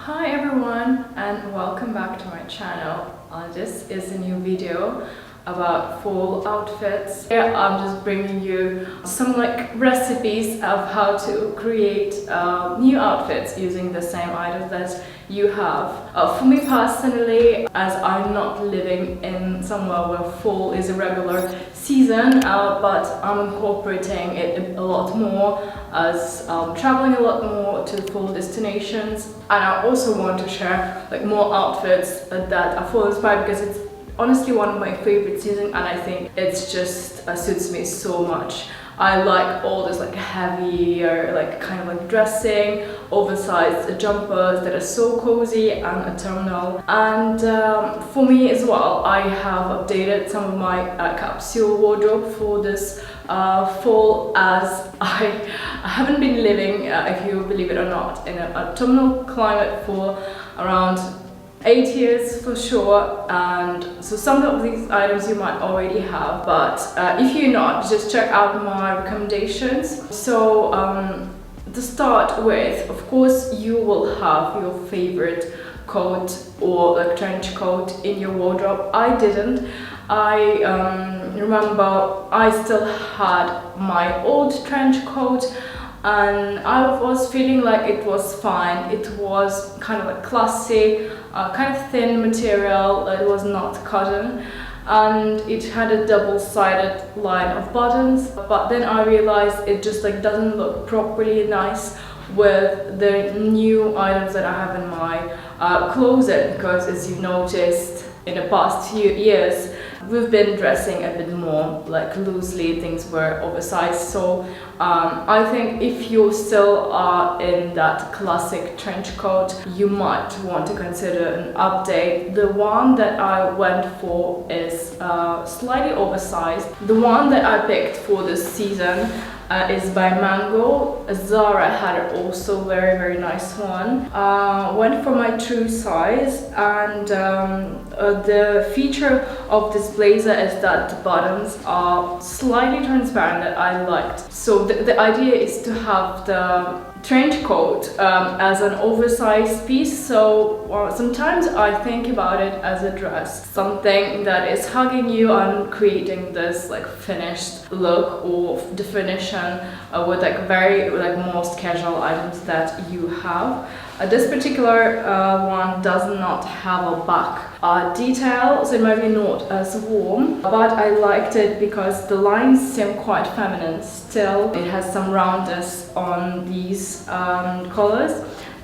Hi everyone, and welcome back to my channel. This is a new video about fall outfits. Here I'm just bringing you some recipes of how to create new outfits using the same items that you have. For me personally, as I'm not living in somewhere where fall is a regular season, but I'm incorporating it a lot more as traveling a lot more to fall destinations, and I also want to share more outfits that are fall inspired because it's honestly one of my favorite seasons, and I think it's just suits me so much. I like all this heavier kind of dressing, oversized jumpers that are so cozy and autumnal. And for me as well, I have updated some of my capsule wardrobe for this fall, as I haven't been living, if you believe it or not, in an autumnal climate for around 8 years for sure, and so some of these items you might already have, but if you're not, just check out my recommendations. So to start with, of course, you will have your favorite coat or trench coat in your wardrobe. I didn't. I remember I still had my old trench coat, and I was feeling like it was fine. It was kind of classy, kind of thin material. It was not cotton, and it had a double-sided line of buttons. But then I realized it just doesn't look properly nice with the new items that I have in my closet, because as you've noticed in the past few years, we've been dressing a bit more loosely. Things were oversized, so I think if you still are in that classic trench coat, you might want to consider an update. The one that I went for is slightly oversized. The one that I picked for this season is by Mango. Zara had also very nice one. Went for my true size, and the feature of this blazer is that the buttons are slightly transparent, that I liked. So the idea is to have the trench coat as an oversized piece, so sometimes I think about it as a dress, something that is hugging you and creating this finished look or definition with very most casual items that you have. This particular one does not have a back detail, so it might be not as warm, but I liked it because the lines seem quite feminine still. It has some roundness on these collars,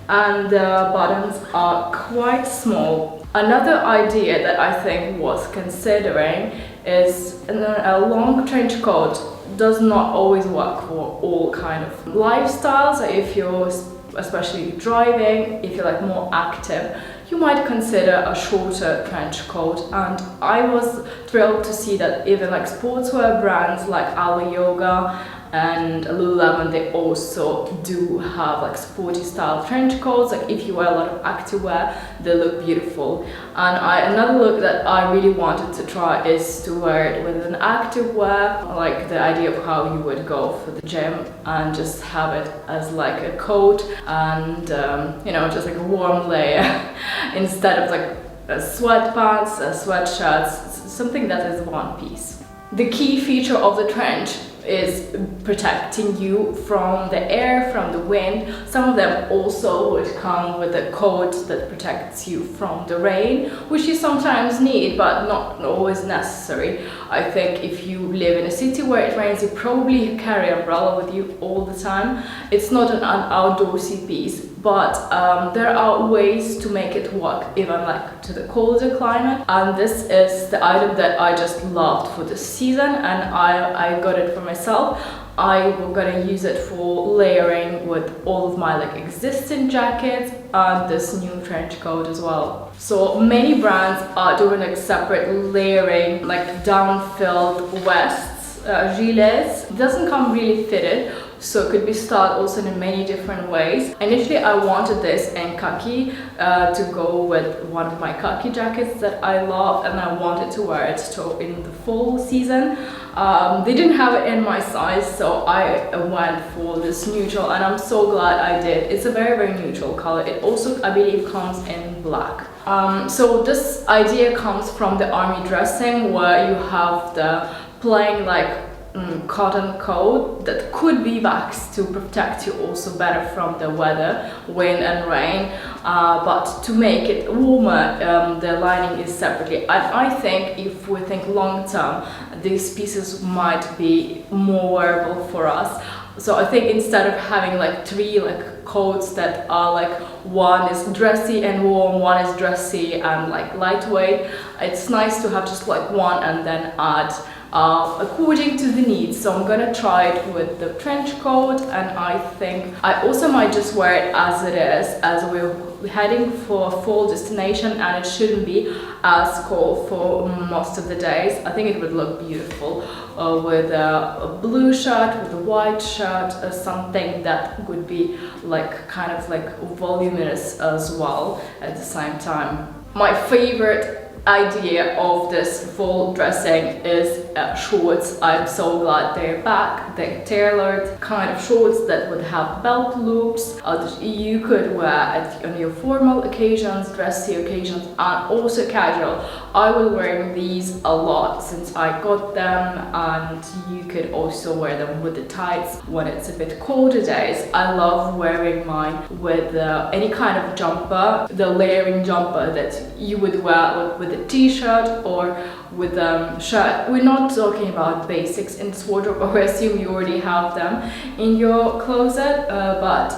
and the buttons are quite small. Another idea that I think worth considering is a long trench coat does not always work for all kind of lifestyles. So if you're especially driving, if you're more active, you might consider a shorter trench coat. And I was thrilled to see that even sportswear brands like Alo Yoga and Lululemon, they also do have sporty style trench coats. If you wear a lot of activewear, they look beautiful. And another look that I really wanted to try is to wear it with an activewear, the idea of how you would go for the gym and just have it as a coat, and just a warm layer instead of sweatpants, sweatshirts, something that is one piece. The key feature of the trench is protecting you from the air, from the wind. Some of them also would come with a coat that protects you from the rain, which you sometimes need, but not always necessary. I think if you live in a city where it rains, you probably carry an umbrella with you all the time. It's not an outdoorsy piece, but there are ways to make it work even to the colder climate, and this is the item that I just loved for this season, and I got it for myself. I'm gonna use it for layering with all of my existing jackets and this new trench coat as well. So many brands are doing separate layering, down-filled vests, gilets. It doesn't come really fitted, so it could be styled also in many different ways. Initially I wanted this in khaki to go with one of my khaki jackets that I love, and I wanted to wear it in the fall season. They didn't have it in my size, so I went for this neutral, and I'm so glad I did. It's a very, very neutral color. It also, I believe, comes in black. So this idea comes from the army dressing, where you have the plain like cotton coat that could be waxed to protect you also better from the weather, wind and rain, but to make it warmer, the lining is separately. And I think if we think long term, these pieces might be more wearable for us. So I think instead of having like three like coats that are like, one is dressy and warm, one is dressy and like lightweight, it's nice to have just like one and then add according to the needs. So I'm gonna try it with the trench coat, and I think I also might just wear it as it is, as we're heading for a fall destination and it shouldn't be as cold for most of the days. I think it would look beautiful with a blue shirt, with a white shirt, something that would be like kind of like voluminous as well at the same time. My favorite idea of this fall dressing is shorts. I'm so glad they're back. They're tailored kind of shorts that would have belt loops that you could wear on your formal occasions, dressy occasions, and also casual. I will wear these a lot since I got them, and you could also wear them with the tights when it's a bit colder days. I love wearing mine with any kind of jumper, the layering jumper that you would wear with a t-shirt or with a shirt. We're not talking about basics in this wardrobe, I assume you already have them in your closet, but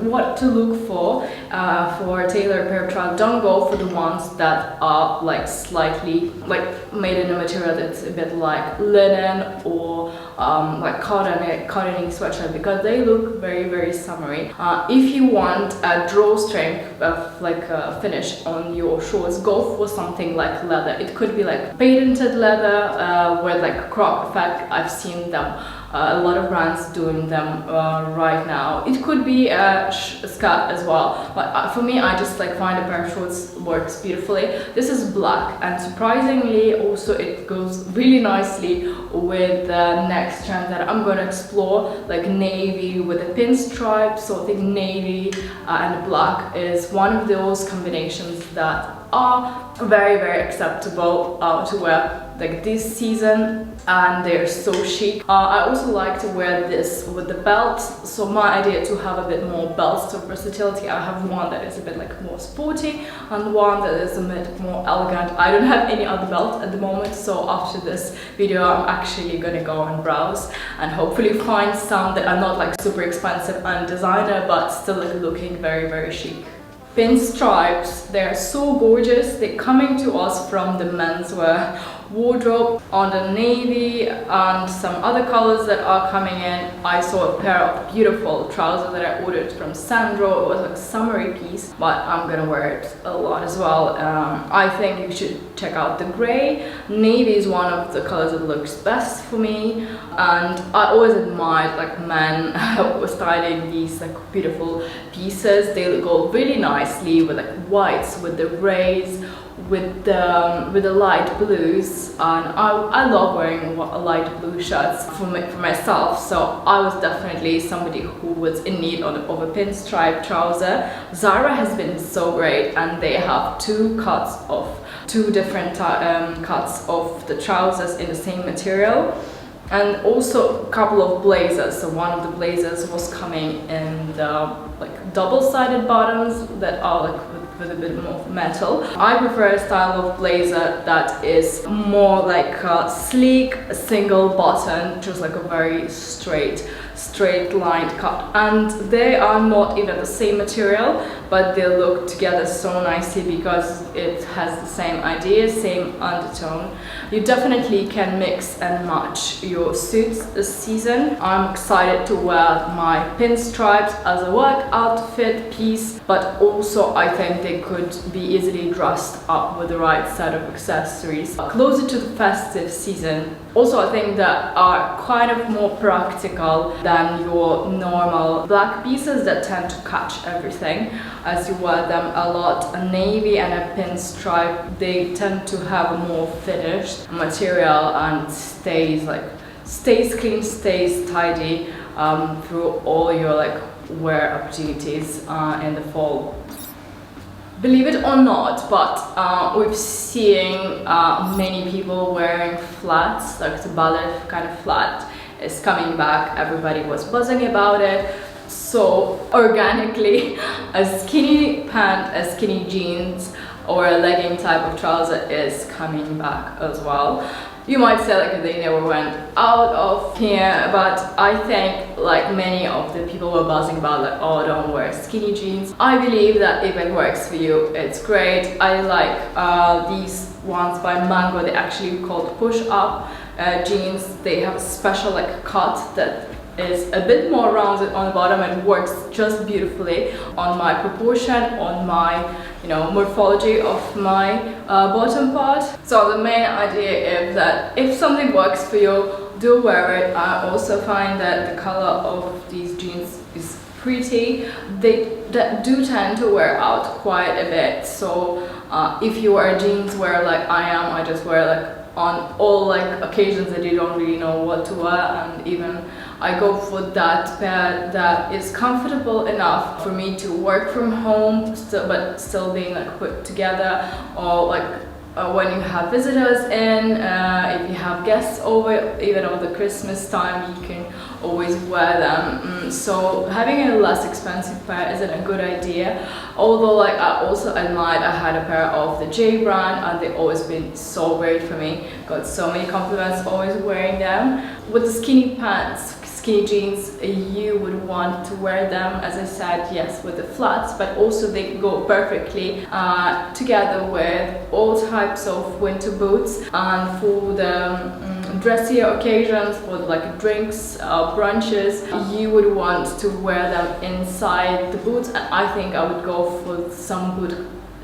what to look for a tailored pair of trousers. Don't go for the ones that are like slightly like made in a material that's a bit like linen or like cottony sweatshirt, because they look very, very summery. If you want a drawstring like finish on your shorts, go for something like leather. It could be like patented leather with like a crop effect. I've seen them, a lot of brands doing them right now. It could be a skirt as well, but for me, I just like find a pair of shorts works beautifully. This is black, and surprisingly also it goes really nicely with the next trend that I'm going to explore, like navy with a pinstripe. So I think navy and black is one of those combinations that are very, very acceptable to wear like this season, and they're so chic. I also like to wear this with the belt. So my idea to have a bit more belts of versatility. I have one that is a bit like more sporty and one that is a bit more elegant. I don't have any other belt at the moment, so after this video I'm actually gonna go and browse and hopefully find some that are not like super expensive and designer, but still like looking very, very chic. Pinstripes, they're so gorgeous. They're coming to us from the menswear wardrobe on the navy and some other colors that are coming in. I saw a pair of beautiful trousers that I ordered from Sandro. It was like a summery piece, but I'm gonna wear it a lot as well. I think you should check out the gray. Navy is one of the colors that looks best for me, and I always admired like men styling these like beautiful pieces. They go really nicely with like whites, with the grays, with the light blues, and I love wearing light blue shirts for myself. So I was definitely somebody who was in need of a pinstripe trouser. Zara has been so great, and they have two different cuts of the trousers in the same material, and also a couple of blazers. So one of the blazers was coming in the like double-sided bottoms that are like with a bit more metal. I prefer a style of blazer that is more like a sleek single button, just like a very straight lined cut, and they are not even the same material, but they look together so nicely because it has the same idea, same undertone. You definitely can mix and match your suits this season. I'm excited to wear my pinstripes as a work outfit piece, but also I think they could be easily dressed up with the right set of accessories closer to the festive season. Also, I think that are kind of more practical than your normal black pieces that tend to catch everything as you wear them a lot. A navy and a pinstripe, they tend to have a more finished material and stays clean, stays tidy through all your wear opportunities in the fall. Believe it or not, but we've seen many people wearing flats, like the ballet kind of flat is coming back. Everybody was buzzing about it. So organically, a skinny pant, a skinny jeans, or a legging type of trouser is coming back as well. You might say they never went out of here, but I think many of the people were buzzing about oh, don't wear skinny jeans. I believe that if it works for you, it's great. I like these ones by Mango. They're actually called push-up jeans. They have a special cut that is a bit more rounded on the bottom and works just beautifully on my proportion, on my morphology of my bottom part. So the main idea is that if something works for you, do wear it. I also find that the color of these jeans is pretty. They do tend to wear out quite a bit, so if you are a jeans wearer like I am, I just wear on all occasions that you don't really know what to wear, and even I go for that pair that is comfortable enough for me to work from home but still being put together, or when you have visitors in, if you have guests over, even over the Christmas time, you can always wear them. So having a less expensive pair isn't a good idea. Although I also admired, I had a pair of the J brand and they've always been so great for me. Got so many compliments always wearing them. With the skinny pants, skinny jeans, you would want to wear them, as I said, yes, with the flats, but also they go perfectly together with all types of winter boots, and for the dressier occasions, for drinks, brunches, you would want to wear them inside the boots. And I think I would go for some boot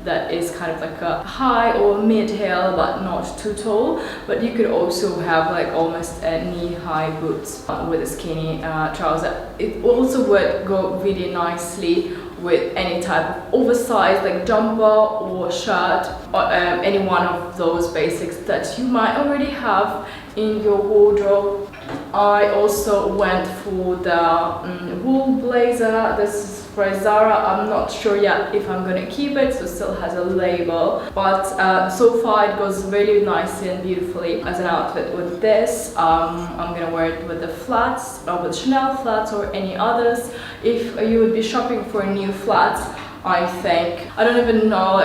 that is kind of a high or mid-heel but not too tall, but you could also have almost a knee-high boots with a skinny trouser. It also would go really nicely with any type of oversized jumper or shirt, or any one of those basics that you might already have in your wardrobe. I also went for the wool blazer. This is for Zara. I'm not sure yet if I'm gonna keep it, so it still has a label, but so far it goes really nicely and beautifully as an outfit with this. I'm gonna wear it with the flats, or with Chanel flats or any others. If you would be shopping for new flats, I think, I don't even know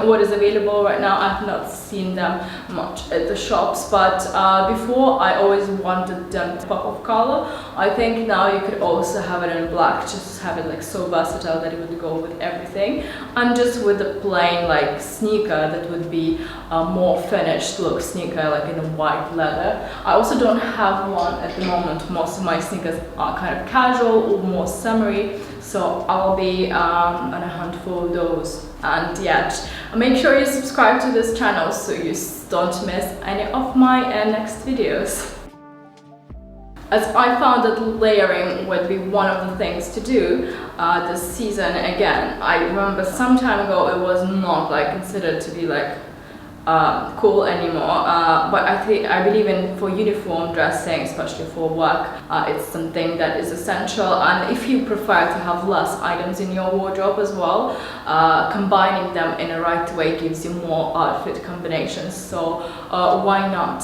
what is available right now. I've not seen them much at the shops, but before I always wanted them to pop of color. I think now you could also have it in black, just have it so versatile that it would go with everything, and just with the plain sneaker that would be a more finished look sneaker in a white leather. I also don't have one at the moment. Most of my sneakers are kind of casual or more summery, so I'll be on a hunt for those. And yet, make sure you subscribe to this channel so you don't miss any of my next videos. As I found that layering would be one of the things to do this season again. I remember some time ago it was not considered to be cool anymore, but I believe in for uniform dressing, especially for work, it's something that is essential. And if you prefer to have less items in your wardrobe as well, combining them in a right way gives you more outfit combinations, so why not?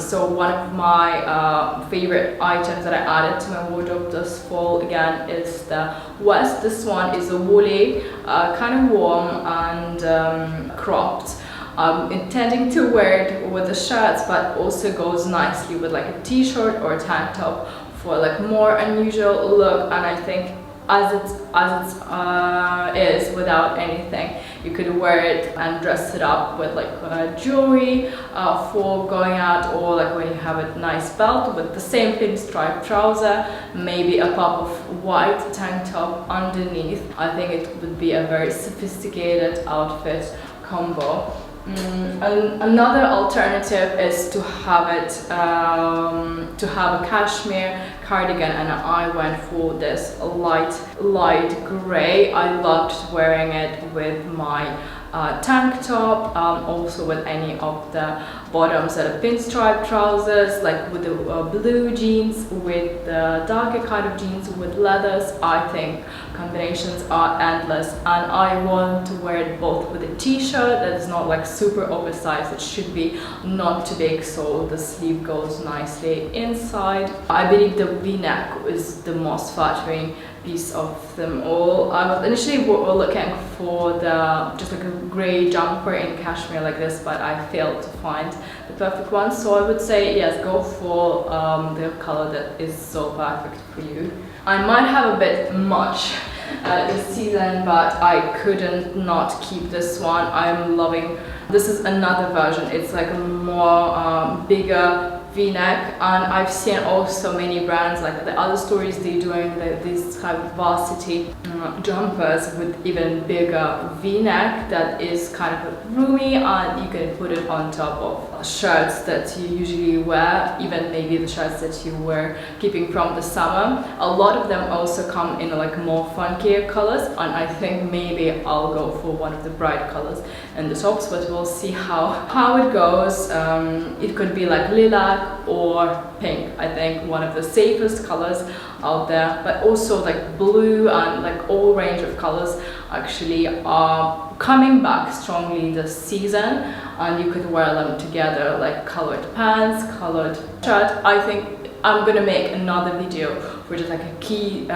So one of my favorite items that I added to my wardrobe this fall again is the vest. This one is a woolly, kind of warm and cropped. I'm intending to wear it with the shirts, but also goes nicely with a t-shirt or a tank top for more unusual look. And I think is without anything. You could wear it and dress it up with like jewelry for going out, or like when you have a nice belt with the same pinstripe trouser, maybe a pop of white tank top underneath. I think it would be a very sophisticated outfit combo. And another alternative is to have a cashmere cardigan, and I went for this light gray. I loved wearing it with my tank top, also with any of the bottoms that are pinstripe trousers, like with the blue jeans, with the darker kind of jeans with leathers. I think combinations are endless, and I want to wear it both with a t-shirt that is not like super oversized. It should be not too big so the sleeve goes nicely inside. I believe the v-neck is the most flattering piece of them all. I was initially looking for just like a grey jumper in cashmere like this, but I failed to find the perfect one. So I would say yes, go for the color that is so perfect for you. I might have a bit much this season, but I couldn't not keep this one. I'm loving. This is another version. It's like a more bigger v-neck, and I've seen also many brands like the other stories they're doing these type of varsity jumpers with even bigger v-neck that is kind of roomy, and you can put it on top of shirts that you usually wear, even maybe the shirts that you were keeping from the summer. A lot of them also come in like more funkier colors, and I think maybe I'll go for one of the bright colors in the tops, but we'll see how it goes. It could be like lilac or pink. I think one of the safest colors out there, but also like blue and like all range of colors actually are coming back strongly this season, and you could wear them together like colored pants, colored shirt. I think I'm gonna make another video for just like a key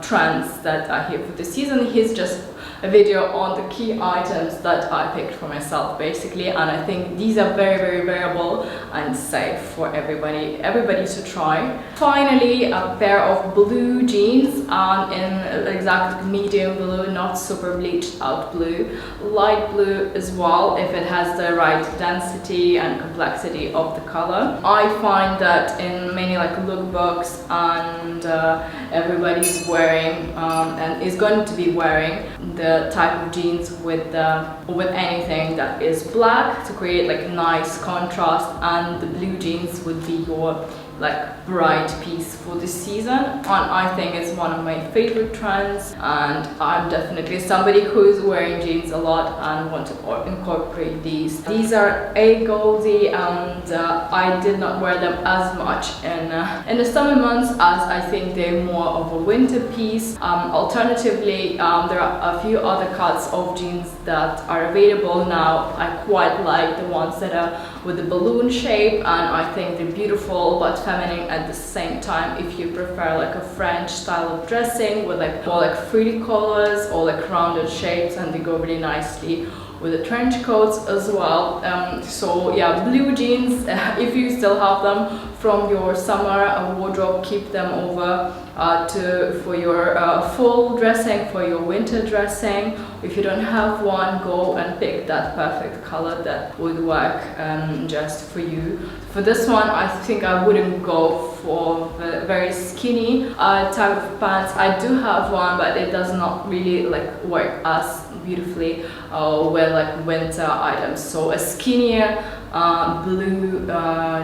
trends that are here for the season. Here's just a video on the key items that I picked for myself basically, and I think these are very wearable and safe for everybody to try. Finally, a pair of blue jeans in exact medium blue, not super bleached out blue, light blue as well if it has the right density and complexity of the color. I find that in many like lookbooks and everybody's wearing and is going to be wearing the type of jeans with anything that is black to create like nice contrast, and the blue jeans would be your like bright piece for this season, and I think it's one of my favorite trends, and I'm definitely somebody who is wearing jeans a lot and want to incorporate these. These are a Goldie, and I did not wear them as much in the summer months, as I think they're more of a winter piece. Alternatively, there are a few other cuts of jeans that are available now. I quite like the ones that are with the balloon shape, and I think they're beautiful but feminine at the same time. If you prefer like a French style of dressing with like more like frilly colors or like rounded shapes, and they go really nicely with the trench coats as well. So yeah, blue jeans, if you still have them from your summer wardrobe, keep them over for your fall dressing, for your winter dressing. If you don't have one, go and pick that perfect color that would work just for you. For this one, I think I wouldn't go for the very skinny type of pants. I do have one, but it does not really like work as beautifully with like winter items. So a skinnier blue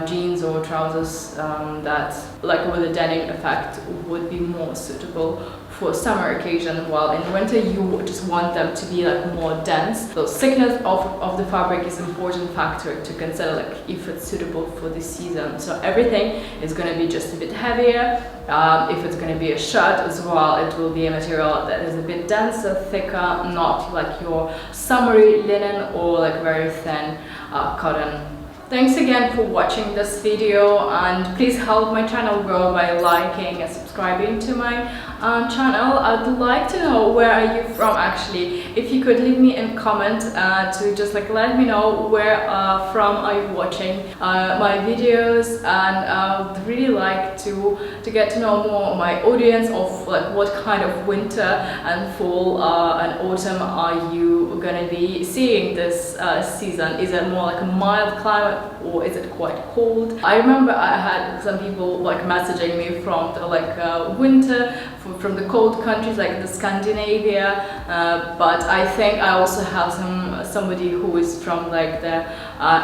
jeans or trousers that like with a denim effect would be more suitable for summer occasion, while in winter you just want them to be like more dense. So thickness of the fabric is an important factor to consider, like if it's suitable for this season. So everything is going to be just a bit heavier. If it's going to be a shirt as well, it will be a material that is a bit denser, thicker, not like your summery linen or like very thin cotton. Thanks again for watching this video, and please help my channel grow by liking and subscribing to my channel. I'd like to know where are you from actually. If you could leave me a comment to just like let me know where from are you watching my videos, and I'd really like to get to know more of my audience of like what kind of winter and fall and autumn are you gonna be seeing this season. Is it more like a mild climate or is it quite cold? I remember I had some people like messaging me from the winter, from the cold countries like the Scandinavia, but I think I also have somebody who is from like the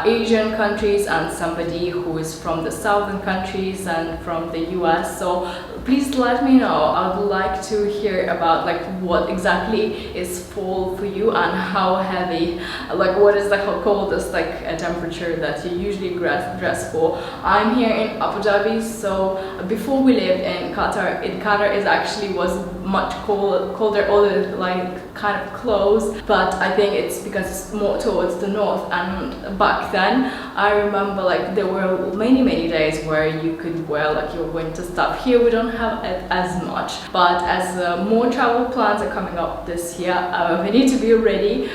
Asian countries and somebody who is from the southern countries and from the US. So please let me know. I'd like to hear about like what exactly is fall for you and how heavy, like what is the coldest like temperature that you usually dress for. I'm here in Abu Dhabi, so before we lived in Qatar. Qatar is actually was much colder, all the like kind of close, but I think it's because it's more towards the north. And back then I remember like there were many days where you could wear like your winter stuff. Here we don't have it as much, but as more travel plans are coming up this year, we need to be ready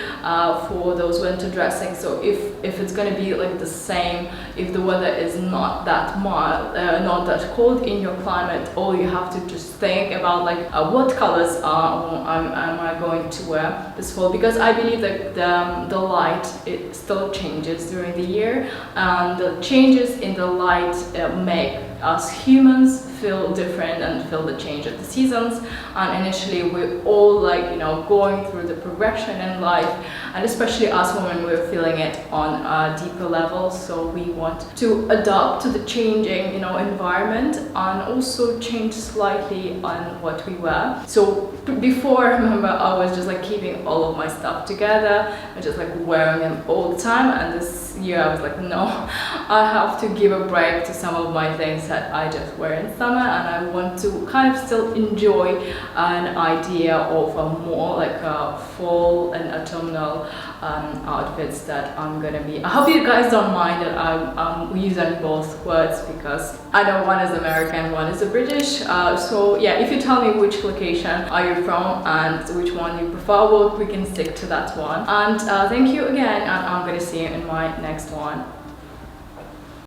for those winter dressing. So if it's going to be like the same, if the weather is not that mild, not that cold in your climate, all you have to just think about like what colors am I going to wear this fall, because I believe that the light, it still changes during the year, and the changes in the light make us humans feel different and feel the change of the seasons. And initially we're all like, you know, going through the progression in life, and especially us women, we're feeling it on a deeper level. So we want to adapt to the changing, you know, environment, and also change slightly on what we wear. So before, I remember I was just like keeping all of my stuff together and just like wearing them all the time, and this year I was like, no, I have to give a break to some of my things that I just wear in summer, and I want to kind of still enjoy an idea of a more like a fall and autumnal outfits that I'm gonna be. I hope you guys don't mind that I'm using both words, because I know one is American, one is a British. So yeah, if you tell me which location are you from and which one you prefer, well, we can stick to that one. And thank you again, and I'm gonna see you in my next one.